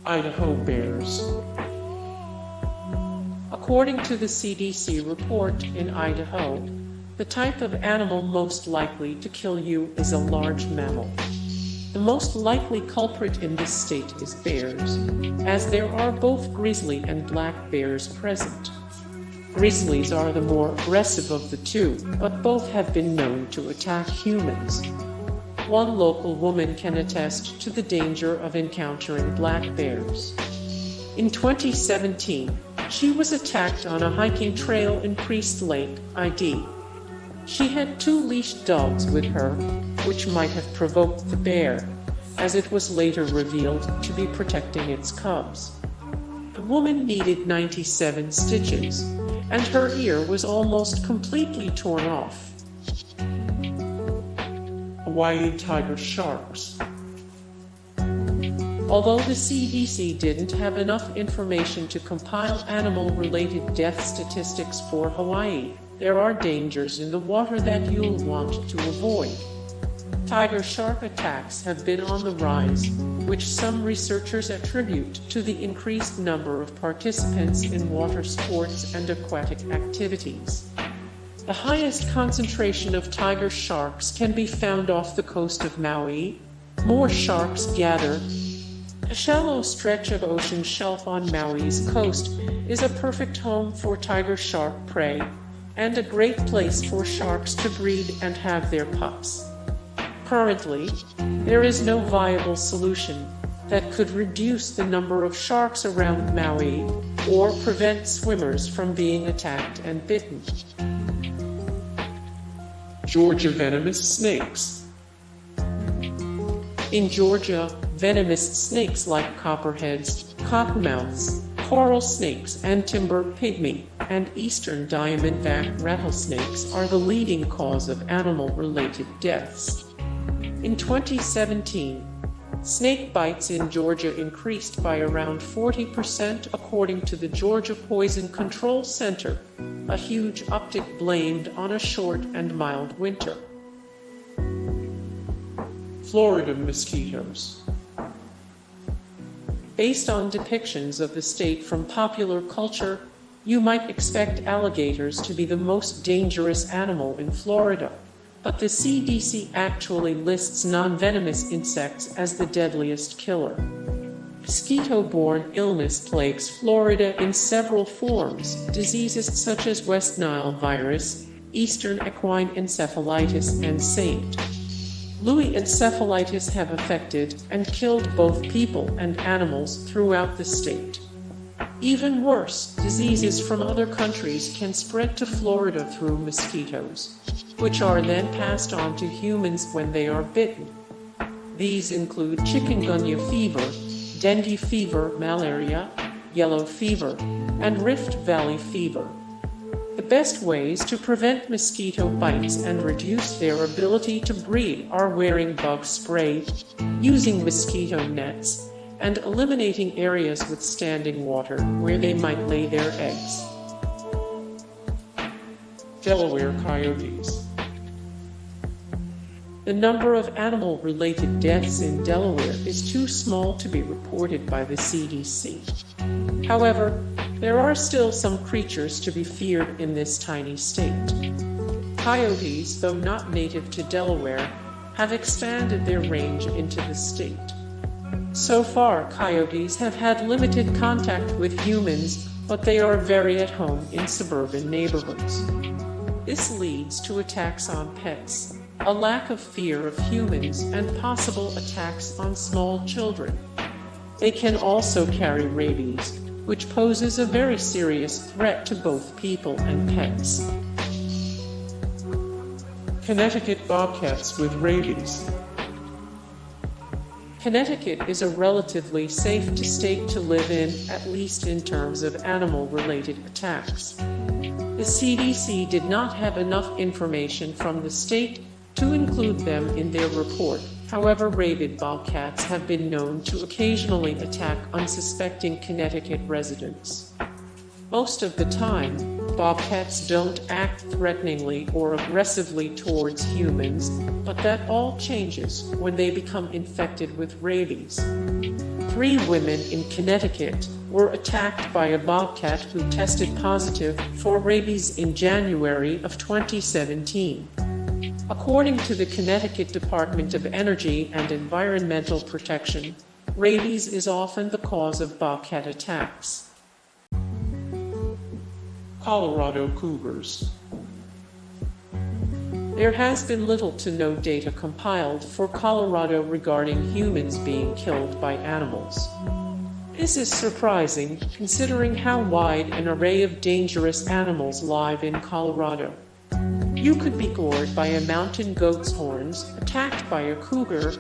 Idaho Bears. According to the CDC report in Idaho, the type of animal most likely to kill you is a large mammal. The most likely culprit in this state is bears, as there are both grizzly and black bears present. Grizzlies are the more aggressive of the two, but both have been known to attack humans. One local woman can attest to the danger of encountering black bears. In 2017, she was attacked on a hiking trail in Priest Lake, ID. She had 2 leashed dogs with her, which might have provoked the bear, as it was later revealed to be protecting its cubs. The woman needed 97 stitches, and her ear was almost completely torn off. Hawaii tiger sharks. Although the CDC didn't have enough information to compile animal-related death statistics for Hawaii, there are dangers in the water that you'll want to avoid. Tiger shark attacks have been on the rise, which some researchers attribute to the increased number of participants in water sports and aquatic activities. The highest concentration of tiger sharks can be found off the coast of Maui. More sharks gather. A shallow stretch of ocean shelf on Maui's coast is a perfect home for tiger shark prey, and a great place for sharks to breed and have their pups. Currently, there is no viable solution that could reduce the number of sharks around Maui or prevent swimmers from being attacked and bitten. Georgia venomous snakes. In Georgia, venomous snakes like copperheads, cottonmouths, coral snakes, and timber pygmy and eastern diamondback rattlesnakes are the leading cause of animal-related deaths. In 2017, snake bites in Georgia increased by around 40% according to the Georgia Poison Control Center, a huge uptick blamed on a short and mild winter. Florida mosquitoes. Based on depictions of the state from popular culture, you might expect alligators to be the most dangerous animal in Florida, but the CDC actually lists non-venomous insects as the deadliest killer. Mosquito-borne illness plagues Florida in several forms. Diseases such as West Nile virus, Eastern equine encephalitis, and St. Louis encephalitis have affected and killed both people and animals throughout the state. Even worse, diseases from other countries can spread to Florida through mosquitoes, which are then passed on to humans when they are bitten. These include chikungunya fever, dengue fever, malaria, yellow fever, and Rift Valley fever. The best ways to prevent mosquito bites and reduce their ability to breed are wearing bug spray, using mosquito nets, and eliminating areas with standing water where they might lay their eggs. Delaware Coyotes. The number of animal-related deaths in Delaware is too small to be reported by the CDC. However, there are still some creatures to be feared in this tiny state. Coyotes, though not native to Delaware, have expanded their range into the state. So far, coyotes have had limited contact with humans, but they are very at home in suburban neighborhoods. This leads to attacks on pets, a lack of fear of humans, and possible attacks on small children. They can also carry rabies, which poses a very serious threat to both people and pets. Connecticut bobcats with rabies. Connecticut is a relatively safe state to live in, at least in terms of animal-related attacks. The CDC did not have enough information from the state to include them in their report. However, rabid bobcats have been known to occasionally attack unsuspecting Connecticut residents. Most of the time, bobcats don't act threateningly or aggressively towards humans, but that all changes when they become infected with rabies. 3 women in Connecticut were attacked by a bobcat who tested positive for rabies in January of 2017. According to the Connecticut Department of Energy and Environmental Protection, rabies is often the cause of bobcat attacks. Colorado Cougars. There has been little to no data compiled for Colorado regarding humans being killed by animals. This is surprising, considering how wide an array of dangerous animals live in Colorado. You could be gored by a mountain goat's horns, attacked by a cougar,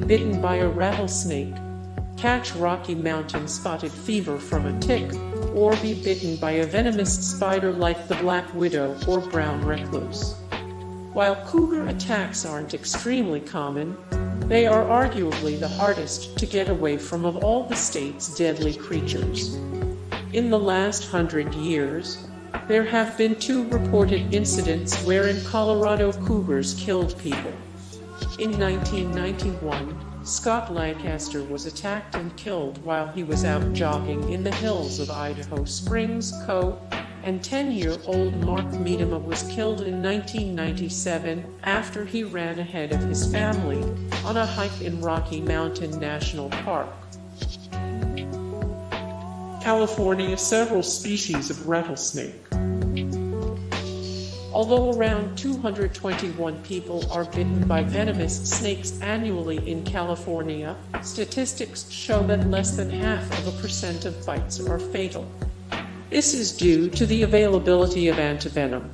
bitten by a rattlesnake, catch Rocky Mountain spotted fever from a tick, or be bitten by a venomous spider like the black widow or brown recluse. While cougar attacks aren't extremely common, they are arguably the hardest to get away from of all the state's deadly creatures. In the last 100 years, there have been 2 reported incidents wherein Colorado cougars killed people. In 1991, Scott Lancaster was attacked and killed while he was out jogging in the hills of Idaho Springs, Co., and 10-year-old Mark Medema was killed in 1997 after he ran ahead of his family on a hike in Rocky Mountain National Park. California, several species of rattlesnake. Although around 221 people are bitten by venomous snakes annually in California, statistics show that less than 0.5% of bites are fatal. This is due to the availability of antivenom.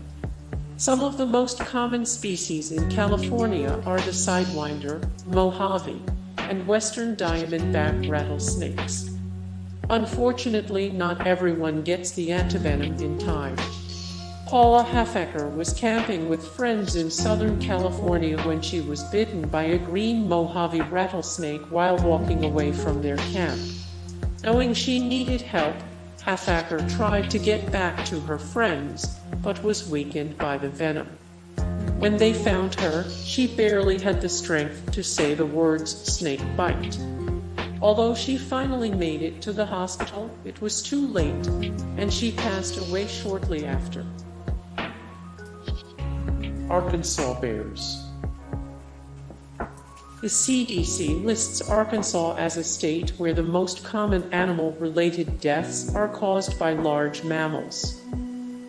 Some of the most common species in California are the sidewinder, Mojave, and western diamondback rattlesnakes. Unfortunately, not everyone gets the antivenom in time. Paula Halfaker was camping with friends in Southern California when she was bitten by a green Mojave rattlesnake while walking away from their camp. Knowing she needed help, Halfaker tried to get back to her friends, but was weakened by the venom. When they found her, she barely had the strength to say the words "snake bite." Although she finally made it to the hospital, it was too late, and she passed away shortly after. Arkansas Bears. The CDC lists Arkansas as a state where the most common animal-related deaths are caused by large mammals.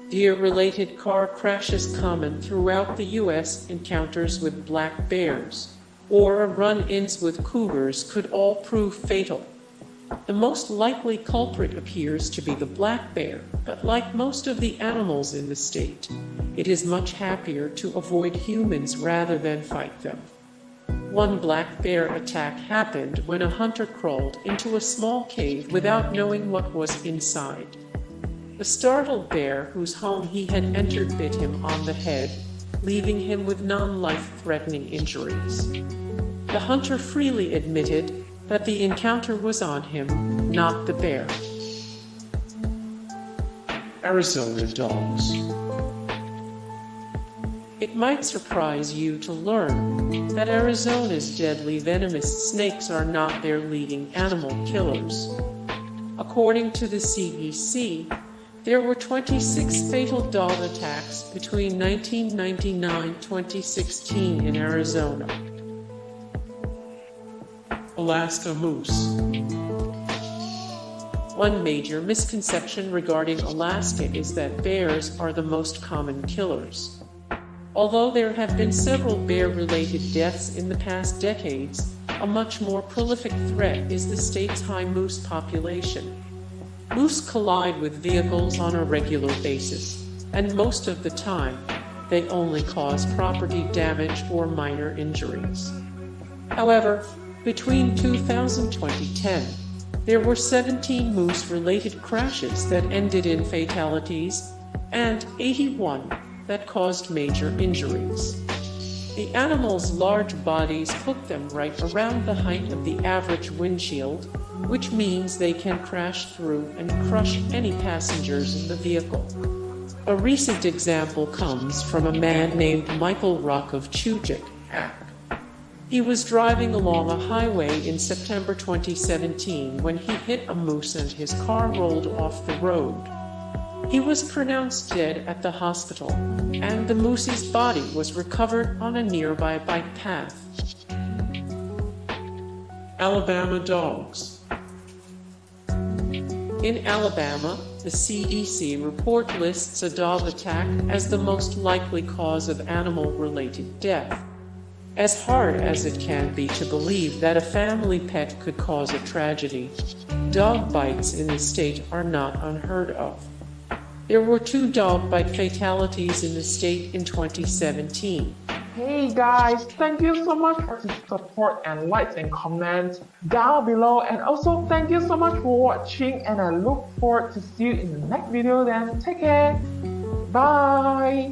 Deer-related car crashes common throughout the U.S. Encounters with black bears or run-ins with cougars could all prove fatal. The most likely culprit appears to be the black bear, but like most of the animals in the state, it is much happier to avoid humans rather than fight them. One black bear attack happened when a hunter crawled into a small cave without knowing what was inside. The startled bear whose home he had entered bit him on the head, leaving him with non-life-threatening injuries. The hunter freely admitted that the encounter was on him, not the bear. Arizona dogs. It might surprise you to learn that Arizona's deadly venomous snakes are not their leading animal killers. According to the CDC, there were 26 fatal dog attacks between 1999 and 2016 in Arizona. Alaska moose. One major misconception regarding Alaska is that bears are the most common killers. Although there have been several bear-related deaths in the past decades, a much more prolific threat is the state's high moose population. Moose collide with vehicles on a regular basis, and most of the time, they only cause property damage or minor injuries. However, between 2000 and 2010, there were 17 moose-related crashes that ended in fatalities, and 81 that caused major injuries. The animals' large bodies hook them right around the height of the average windshield, which means they can crash through and crush any passengers in the vehicle. A recent example comes from a man named Michael Rock of Chugach. He was driving along a highway in September 2017 when he hit a moose and his car rolled off the road. He was pronounced dead at the hospital, and the moose's body was recovered on a nearby bike path. Alabama dogs. In Alabama, the CDC report lists a dog attack as the most likely cause of animal-related death. As hard as it can be to believe that a family pet could cause a tragedy, dog bites in the state are not unheard of. There were 2 dog bite fatalities in the state in 2017. Hey guys, thank you so much for the support and likes and comments down below, and also thank you so much for watching, and I look forward to see you in the next video. Then take care, bye.